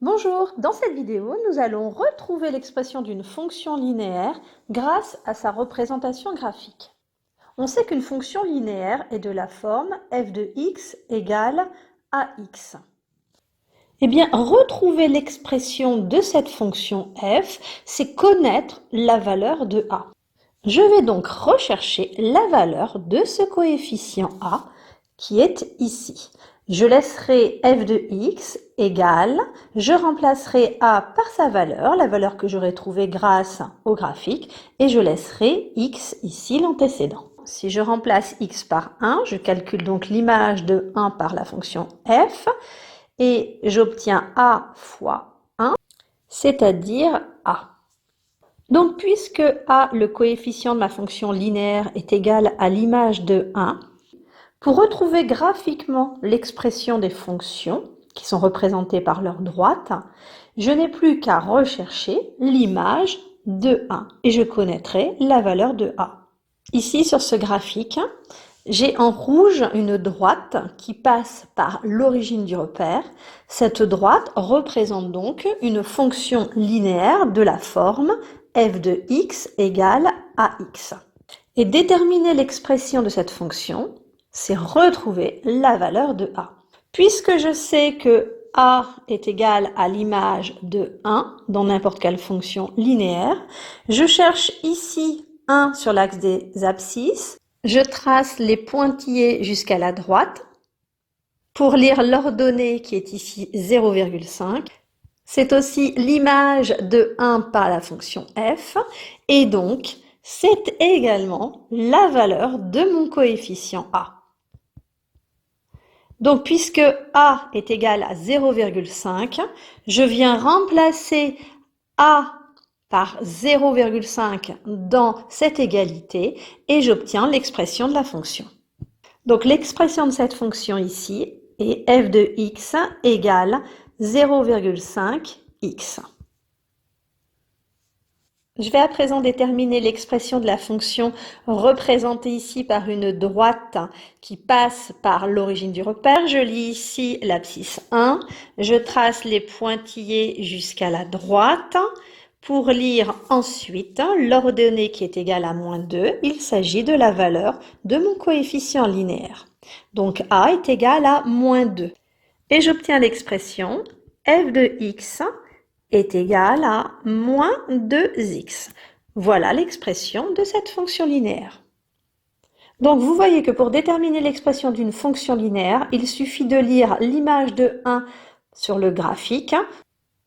Bonjour, dans cette vidéo, nous allons retrouver l'expression d'une fonction linéaire grâce à sa représentation graphique. On sait qu'une fonction linéaire est de la forme f de x égale ax. Eh bien, retrouver l'expression de cette fonction f, c'est connaître la valeur de a. Je vais donc rechercher la valeur de ce coefficient a qui est ici. Je laisserai f de x égale, je remplacerai a par sa valeur, la valeur que j'aurai trouvée grâce au graphique, et je laisserai x ici, l'antécédent. Si je remplace x par 1, je calcule donc l'image de 1 par la fonction f, et j'obtiens a fois 1, c'est-à-dire a. Donc, puisque a, le coefficient de ma fonction linéaire, est égal à l'image de 1, pour retrouver graphiquement l'expression des fonctions, qui sont représentées par leur droite, je n'ai plus qu'à rechercher l'image de 1 et je connaîtrai la valeur de a. Ici, sur ce graphique, j'ai en rouge une droite qui passe par l'origine du repère. Cette droite représente donc une fonction linéaire de la forme f de x égale ax. Et déterminer l'expression de cette fonction, c'est retrouver la valeur de a. Puisque je sais que a est égal à l'image de 1 dans n'importe quelle fonction linéaire, je cherche ici 1 sur l'axe des abscisses, je trace les pointillés jusqu'à la droite pour lire l'ordonnée qui est ici 0,5. C'est aussi l'image de 1 par la fonction f, et donc c'est également la valeur de mon coefficient a. Donc, puisque a est égal à 0,5, je viens remplacer a par 0,5 dans cette égalité et j'obtiens l'expression de la fonction. Donc, l'expression de cette fonction ici est f de x égale 0,5x. Je vais à présent déterminer l'expression de la fonction représentée ici par une droite qui passe par l'origine du repère. Je lis ici l'abscisse 1, je trace les pointillés jusqu'à la droite. Pour lire ensuite l'ordonnée qui est égale à moins 2, il s'agit de la valeur de mon coefficient linéaire. Donc a est égal à moins 2. Et j'obtiens l'expression f de x est égal à moins 2x. Voilà l'expression de cette fonction linéaire. Donc vous voyez que pour déterminer l'expression d'une fonction linéaire, il suffit de lire l'image de 1 sur le graphique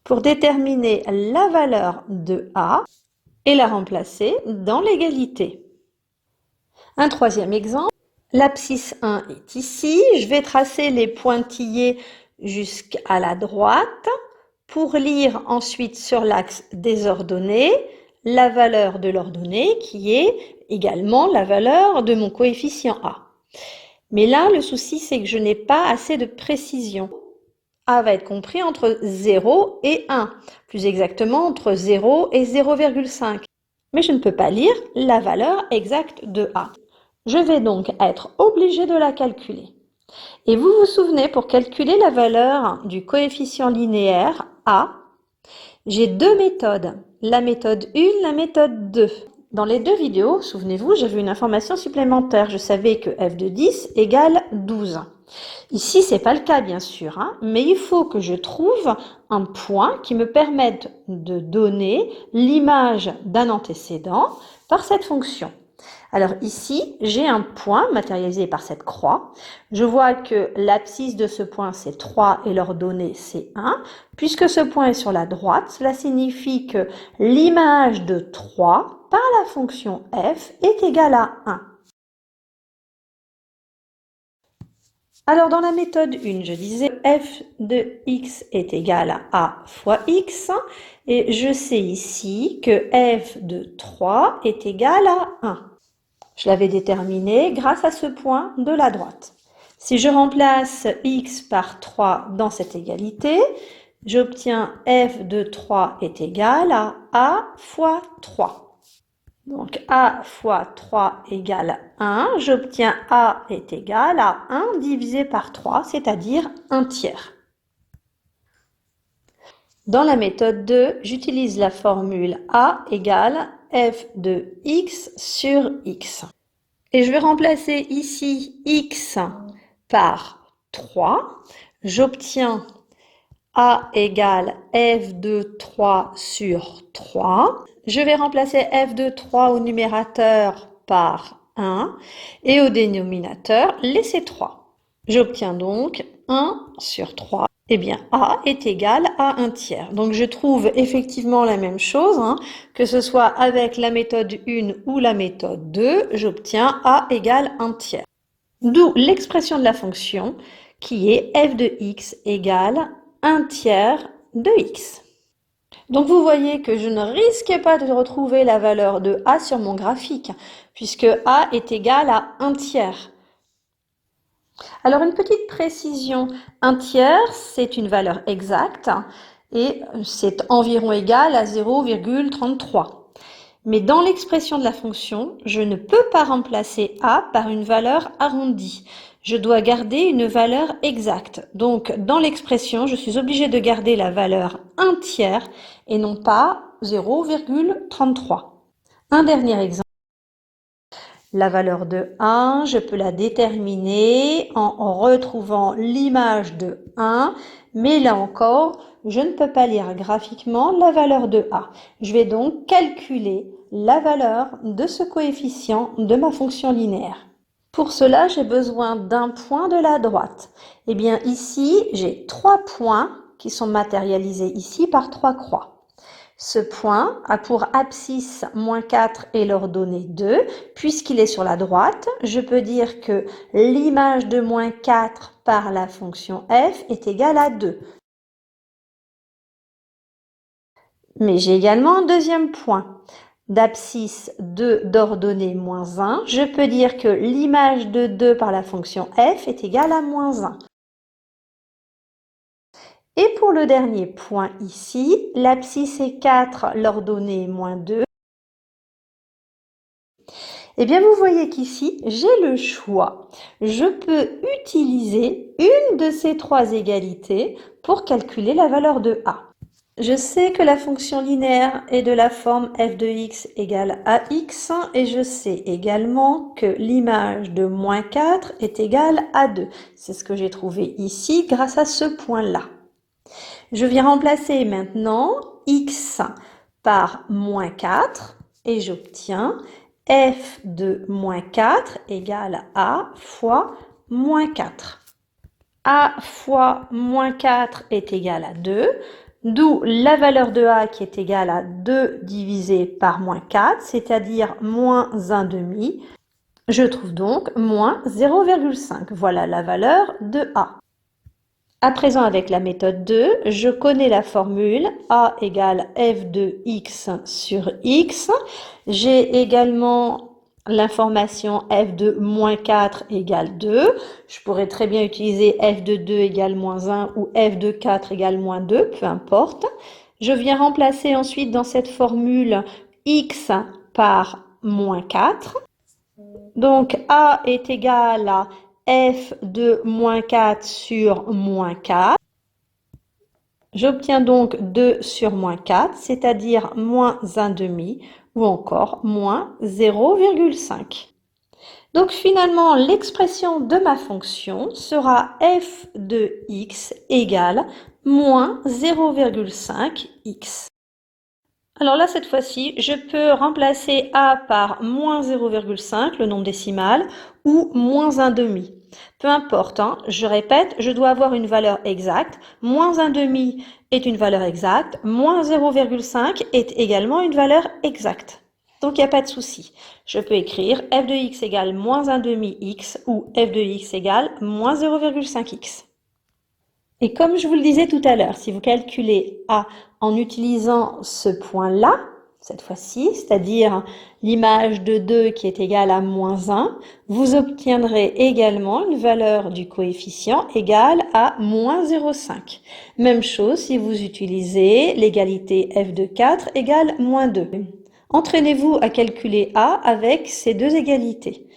pour déterminer la valeur de a et la remplacer dans l'égalité. Un troisième exemple, l'abscisse 1 est ici, je vais tracer les pointillés jusqu'à la droite. Pour lire ensuite sur l'axe des ordonnées, la valeur de l'ordonnée qui est également la valeur de mon coefficient a. Mais là, le souci, c'est que je n'ai pas assez de précision. A va être compris entre 0 et 1, plus exactement entre 0 et 0,5. Mais je ne peux pas lire la valeur exacte de a. Je vais donc être obligée de la calculer. Et vous vous souvenez, pour calculer la valeur du coefficient linéaire a, j'ai deux méthodes, la méthode 1, la méthode 2. Dans les deux vidéos, souvenez-vous, j'avais une information supplémentaire. Je savais que f de 10 égale 12. Ici, ce n'est pas le cas, bien sûr, mais il faut que je trouve un point qui me permette de donner l'image d'un antécédent par cette fonction. Alors ici, j'ai un point matérialisé par cette croix. Je vois que l'abscisse de ce point, c'est 3 et l'ordonnée, c'est 1. Puisque ce point est sur la droite, cela signifie que l'image de 3 par la fonction f est égale à 1. Alors dans la méthode 1, je disais f de x est égal à a fois x. Et je sais ici que f de 3 est égal à 1. Je l'avais déterminé grâce à ce point de la droite. Si je remplace x par 3 dans cette égalité, j'obtiens f de 3 est égal à a fois 3. Donc a fois 3 égale 1. J'obtiens a est égal à 1 divisé par 3, c'est-à-dire 1 tiers. Dans la méthode 2, j'utilise la formule A égale f de x sur x. Et je vais remplacer ici x par 3. J'obtiens A égale f de 3 sur 3. Je vais remplacer f de 3 au numérateur par 1 et au dénominateur laisser 3. J'obtiens donc 1 sur 3. Eh bien, A est égal à 1 tiers. Donc, je trouve effectivement la même chose, que ce soit avec la méthode 1 ou la méthode 2, j'obtiens A égale 1 tiers. D'où l'expression de la fonction qui est f de x égale 1 tiers de x. Donc, vous voyez que je ne risquais pas de retrouver la valeur de A sur mon graphique, puisque A est égal à 1 tiers. Alors, une petite précision, 1 tiers, c'est une valeur exacte et c'est environ égal à 0,33. Mais dans l'expression de la fonction, je ne peux pas remplacer A par une valeur arrondie. Je dois garder une valeur exacte. Donc, dans l'expression, je suis obligée de garder la valeur 1 tiers et non pas 0,33. Un dernier exemple. La valeur de 1, je peux la déterminer en retrouvant l'image de 1, mais là encore, je ne peux pas lire graphiquement la valeur de A. Je vais donc calculer la valeur de ce coefficient de ma fonction linéaire. Pour cela, j'ai besoin d'un point de la droite. Eh bien, ici, j'ai 3 points qui sont matérialisés ici par 3 croix. Ce point a pour abscisse moins 4 et l'ordonnée 2. Puisqu'il est sur la droite, je peux dire que l'image de moins 4 par la fonction f est égale à 2. Mais j'ai également un deuxième point. D'abscisse 2 d'ordonnée moins 1, je peux dire que l'image de 2 par la fonction f est égale à moins 1. Et pour le dernier point ici, l'abscisse est 4, l'ordonnée moins 2. Eh bien, vous voyez qu'ici, j'ai le choix. Je peux utiliser une de ces 3 égalités pour calculer la valeur de A. Je sais que la fonction linéaire est de la forme f de x égale ax et je sais également que l'image de moins 4 est égale à 2. C'est ce que j'ai trouvé ici grâce à ce point-là. Je viens remplacer maintenant x par moins 4 et j'obtiens f de moins 4 égale a fois moins 4. A fois moins 4 est égal à 2, d'où la valeur de a qui est égale à 2 divisé par moins 4, c'est-à-dire moins 1 demi. Je trouve donc moins 0,5. Voilà la valeur de a. À présent, avec la méthode 2, je connais la formule A égale f de x sur x. J'ai également l'information f de moins 4 égale 2. Je pourrais très bien utiliser f de 2 égale moins 1 ou f de 4 égale moins 2, peu importe. Je viens remplacer ensuite dans cette formule x par moins 4. Donc, A est égal à f de moins 4 sur moins 4. J'obtiens donc 2 sur moins 4, c'est-à-dire moins 1 demi, ou encore moins 0,5. Donc finalement, l'expression de ma fonction sera f de x égale moins 0,5 x. Alors là, cette fois-ci, je peux remplacer a par moins 0,5, le nombre décimal, ou moins 1 demi. Peu importe, je répète, je dois avoir une valeur exacte. Moins 1 demi est une valeur exacte. Moins 0,5 est également une valeur exacte. Donc, il n'y a pas de souci. Je peux écrire f de x égale moins 1 demi x ou f de x égale moins 0,5 x. Et comme je vous le disais tout à l'heure, si vous calculez a en utilisant ce point-là, cette fois-ci, c'est-à-dire l'image de 2 qui est égale à moins 1, vous obtiendrez également une valeur du coefficient égale à moins 0,5. Même chose si vous utilisez l'égalité f de 4 égale moins 2. Entraînez-vous à calculer a avec ces deux égalités.